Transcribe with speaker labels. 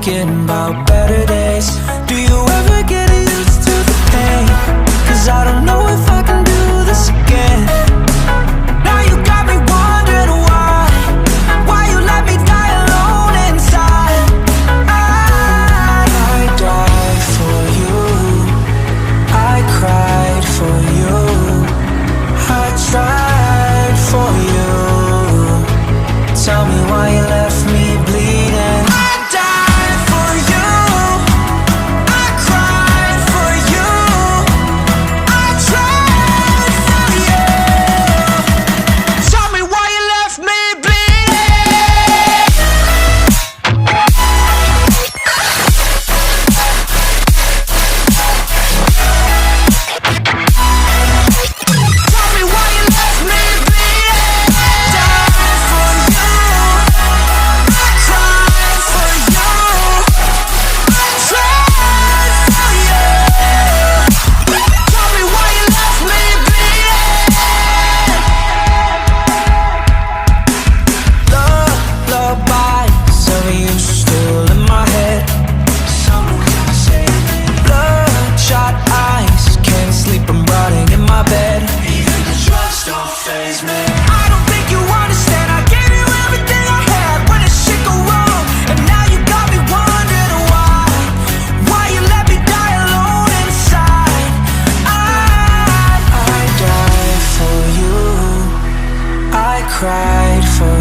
Speaker 1: thinking about better days. Do you ever get used to the pain? 'Cause I don't know if I can do this again. Now you got me wondering why you let me die alone inside. I died for you, I cried for you, I tried for you. Tell me why you left me bleeding. I died for you, I cried for you, I tried for you. Tell me why you left me bleeding. Tell me why you left me bleeding. Died for you, I cried for you, I tried for you. Tell me why you left me bleeding. Lullabies of you still in my head. Someone save me. Bloodshot eyes, can't sleep, I'm rotting in my bed. Even the drugs don't faze me. I don't think you understand. I gave you everything I had when the shit go wrong, and now you got me wondering why you let me die alone inside. I died for you, I cried for